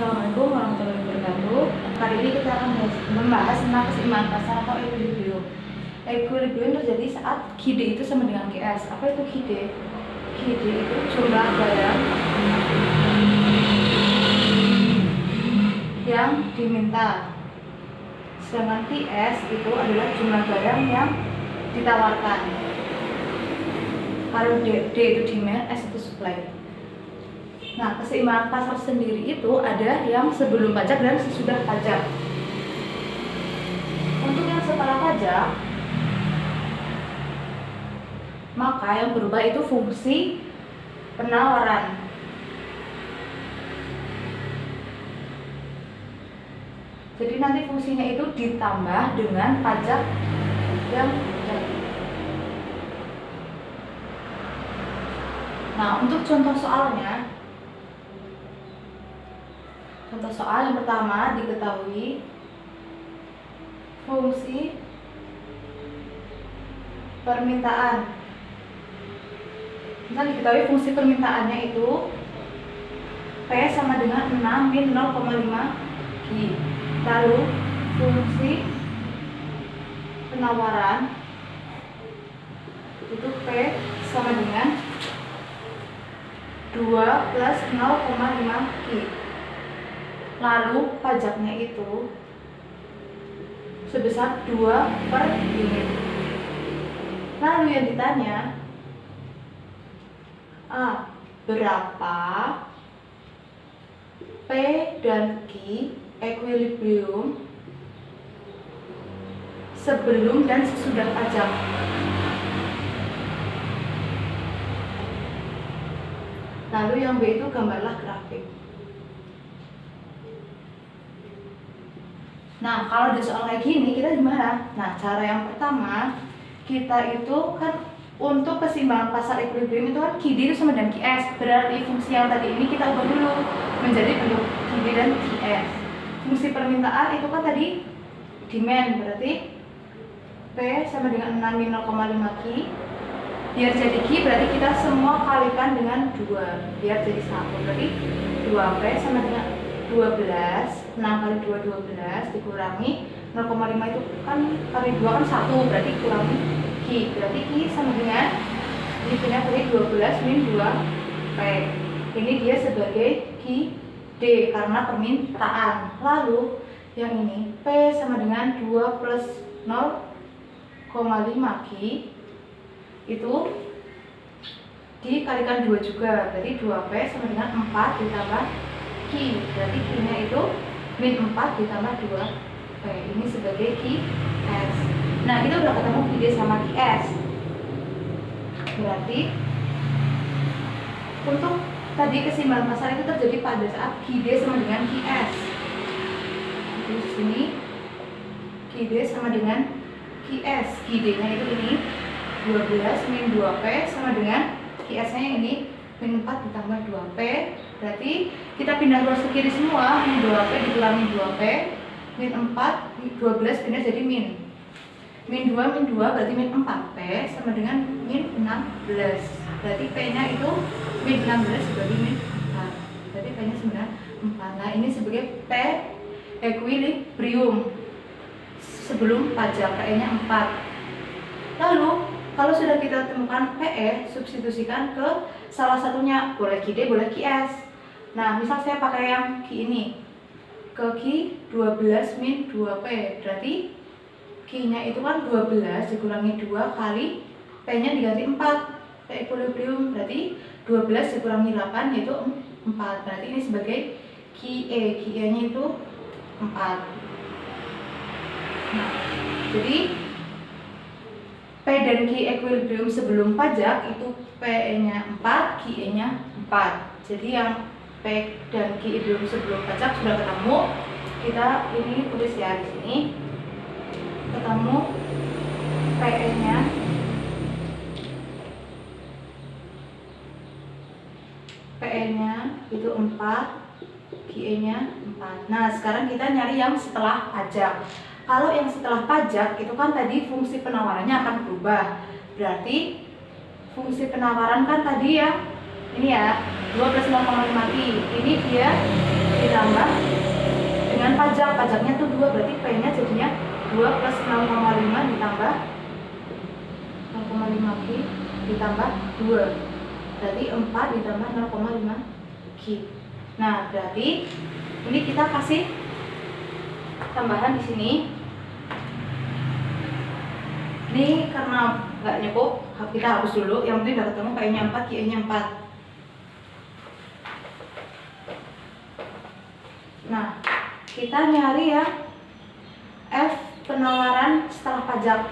Assalamualaikum warahmatullahi wabarakatuh. Kali ini kita akan membahas tentang keseimbangan pasar atau equilibrium. Equilibrium terjadi saat QD itu sama dengan QS. Apa itu QD? QD itu jumlah barang yang diminta, sedangkan QS itu adalah jumlah barang yang ditawarkan. Kalau D itu demand, S itu supply. Nah, keseimbangan pasar sendiri itu ada yang sebelum pajak dan sesudah pajak. Untuk yang setelah pajak, maka yang berubah itu fungsi penawaran. Jadi nanti fungsinya itu ditambah dengan pajak yang terjadi. Nah, untuk contoh soalnya, contoh soal yang pertama diketahui fungsi permintaan. Misal diketahui fungsi permintaannya itu P sama dengan 6 min 0,5 Q. Lalu fungsi penawaran itu P sama dengan 2 plus 0,5 Q. Lalu pajaknya itu sebesar 2 per unit. Lalu yang ditanya, A, berapa P dan Q equilibrium sebelum dan sesudah pajak? Lalu yang B itu gambarlah grafik. Nah, kalau di soal kayak gini kita gimana? Nah, cara yang pertama, kita itu kan untuk keseimbangan pasar equilibrium itu kan QD itu sama dengan QS. Berarti fungsi yang tadi ini kita ubah dulu menjadi bentuk QD dan QS. Fungsi permintaan itu kan tadi demand, berarti P sama dengan 6 min 0,5 Q. Biar jadi Q berarti kita semua kalikan dengan 2 biar jadi 1. Berarti 2P sama dengan 12, 6 kali 2 12 dikurangi 0,5 itu kan kali 2 kan 1, berarti kurangi Q. Berarti Q sama dengan ini punya kali 12 min 2P. Ini dia sebagai Q D karena permintaan. Lalu yang ini P sama dengan 2 plus 0,5 Q itu dikalikan 2 juga, berarti 2P sama dengan 4 ditambah Q, berarti Q-nya itu min 4 ditambah 2P. Ini sebagai QS. Nah, kita udah ketemu QD sama QS. Berarti untuk tadi keseimbangan pasar itu terjadi pada saat QD sama dengan QS. Di sini QD sama dengan QS. QD-nya itu ini 12 min 2P sama dengan QS-nya ini min 4 ditambah 2P. Berarti kita pindah ruas ke kiri semua, min 2P dikurangi 2P, min 4, 12 pindah jadi min 2 berarti min 4P sama dengan min 16. Berarti P-nya itu min 16 sebagai min 4. Berarti P-nya 4. Nah, ini sebagai P equilibrium sebelum pajak, P-nya 4. Lalu kalau sudah kita temukan PE, substitusikan ke salah satunya, boleh QD, boleh QS. Nah, misal saya pakai yang Q ini, ke Q 12 min 2P, berarti Q-nya itu kan 12 dikurangi 2 kali P-nya diganti 4, P equilibrium, berarti 12 dikurangi 8 yaitu 4, berarti ini sebagai QE, QE-nya itu 4. Nah, jadi P dan Q equilibrium sebelum pajak itu P-nya 4, Q-nya 4. Jadi yang P dan Q equilibrium sebelum pajak sudah ketemu. Kita ini tulis ya di sini. Ketemu P-nya itu 4, Q-nya 4. Nah, sekarang kita nyari yang setelah pajak. Kalau yang setelah pajak itu kan tadi fungsi penawarannya akan berubah. Berarti fungsi penawaran kan tadi ya ini ya, 2 plus 0,5 Ki. Ini dia ditambah dengan pajaknya tuh 2, berarti P-nya jadinya 2 plus 0,5 ditambah 0,5 Ki ditambah 2. Berarti 4 ditambah 0,5 Ki. Nah, berarti ini kita kasih tambahan di sini. Ini karena nggak nyekup, kita hapus dulu. Yang penting udah ketemu P-nya 4, Q-nya 4. Nah, kita nyari ya F penalaran setelah pajak.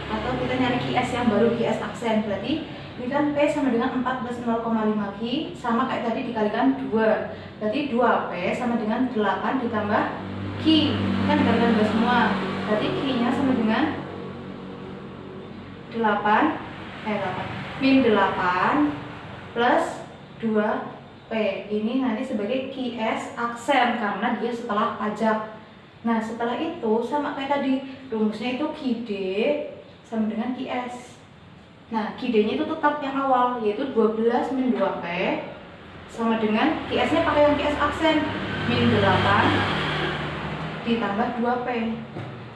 Atau kita nyari QS yang baru, QS aksen. Berarti ini kan P sama dengan 4 plus 0,5 Q, sama kayak tadi dikalikan 2. Berarti 2P sama dengan 8 ditambah Q, kan dikalikan 2 semua. Berarti Q-nya sama dengan 8 min 8 plus 2P. Ini nanti sebagai QS aksen karena dia setelah pajak. Nah, setelah itu sama kayak tadi, rumusnya itu QD sama dengan QS. Nah, QD-nya itu tetap yang awal, yaitu 12 min 2P sama dengan QS-nya pakai yang QS aksen, min 8 ditambah 2P.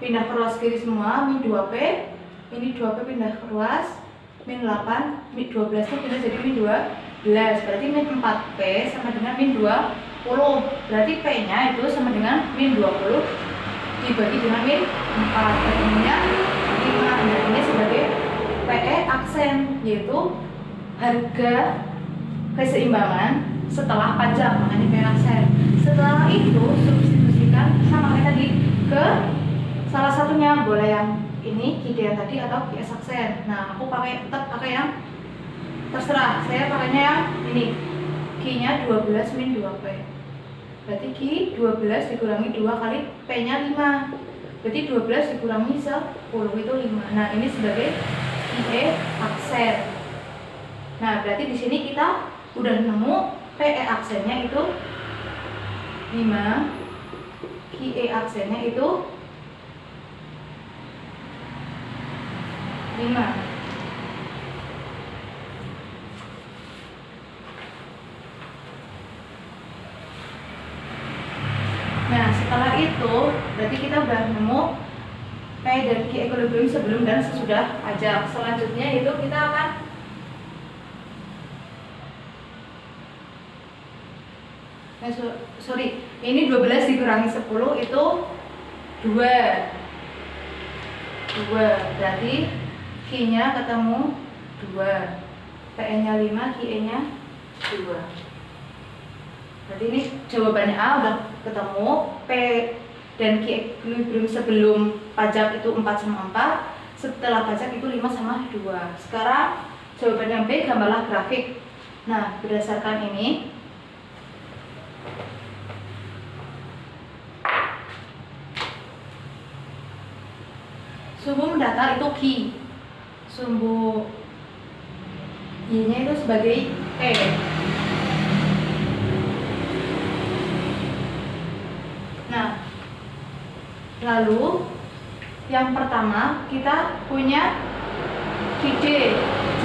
Pindah ke ruas kiri semua, min 2P. Ini 2P pindah ke ruas, min 8, min 12 itu pindah jadi min 12. Berarti min 4P sama dengan min 20. Berarti P-nya itu sama dengan min 20 dibagi dengan min 4. Artinya ini sebagai PE aksen, yaitu harga keseimbangan setelah pajak, makanya PE aksen. Setelah itu substitusikan sama kayak tadi ke salah satunya, boleh yang ini QD yang tadi atau QS aksen. Nah, aku tetap pakai yang terserah. Saya pakainya yang ini. Q-nya 12 min 2P. Berarti Q 12 dikurangi 2 kali P-nya 5. Berarti 12 dikurangi 10 itu 5. Nah, ini sebagai QE aksen. Nah, berarti di sini kita udah nemu PE aksennya itu 5, QE aksennya itu 5. Nah, setelah itu berarti kita udah nemu P dan Q equilibrium sebelum dan sesudah pajak. Selanjutnya itu kita akan ini 12 dikurangi 10 itu 2. Berarti Q-nya ketemu 2, P-nya 5, Q-nya 2. Berarti ini jawabannya A udah ketemu. P dan Q equilibrium sebelum pajak itu 4 sama 4, setelah pajak itu 5 sama 2. Sekarang jawaban yang B, gambarlah grafik. Nah, berdasarkan ini sumbu mendata itu Q, sumbu Y-nya itu sebagai E. Nah, lalu yang pertama kita punya QD.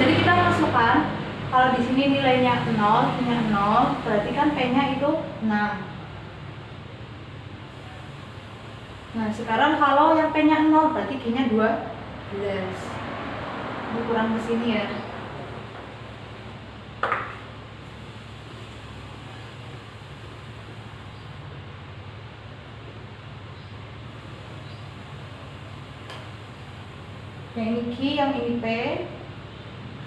Jadi kita masukkan, kalau di sini nilainya 0, punya 0, berarti kan P-nya itu 6. Nah, sekarang kalau yang P-nya 0, berarti Q-nya 12. Ini kurang ke sini ya. Yang ini Q, yang ini P.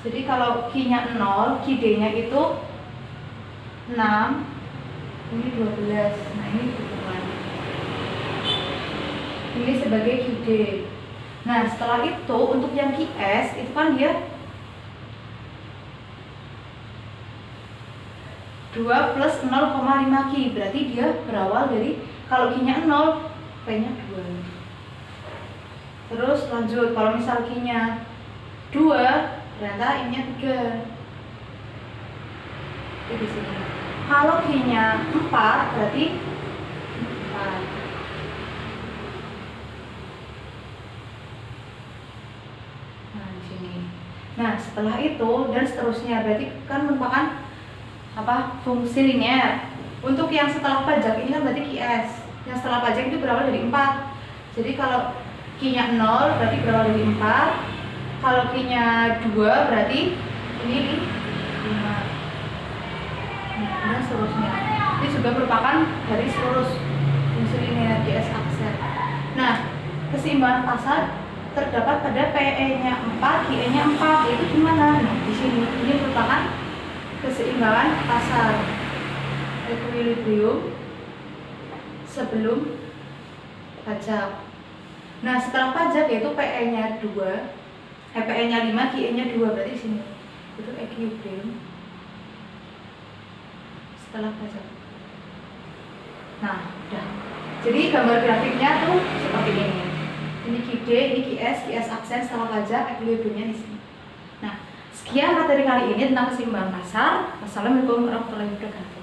Jadi kalau Q-nya 0, QD-nya itu 6, ini 12. Nah, ini hitungan. Ini sebagai QD. Nah, setelah itu untuk yang QS itu kan dia 2 plus 0,5 Q. Berarti dia berawal dari, kalau Q-nya 0, P-nya 2. Terus lanjut, kalau misal Q-nya 2, ternyata ini 3. Itu di sini. Kalau Q-nya 4, berarti 4. Nah, setelah itu dan seterusnya berarti kan merupakan fungsi linear. Untuk yang setelah pajak ini kan berarti QS. Yang setelah pajak itu berawal dari 4. Jadi kalau Q-nya 0 berarti berawal dari 4. Kalau Q-nya 2 berarti ini 5. Nah, dan seterusnya. Ini juga merupakan garis lurus fungsi linear QS aksen. Nah, keseimbangan pasar terdapat pada PE-nya 4, QE-nya 4. Itu gimana? Nah, di sini ini merupakan keseimbangan pasar equilibrium sebelum pajak. Nah, setelah pajak yaitu PE-nya 2, PE-nya 5, QE-nya 2, berarti di sini itu equilibrium setelah pajak. Nah, udah. Jadi gambar grafiknya tuh seperti ini. Ini QD, ini QS aksen setelah pajak, equilibriumnya di sini. Nah, sekian materi kali ini tentang keseimbangan pasar. Wassalamualaikum warahmatullahi wabarakatuh.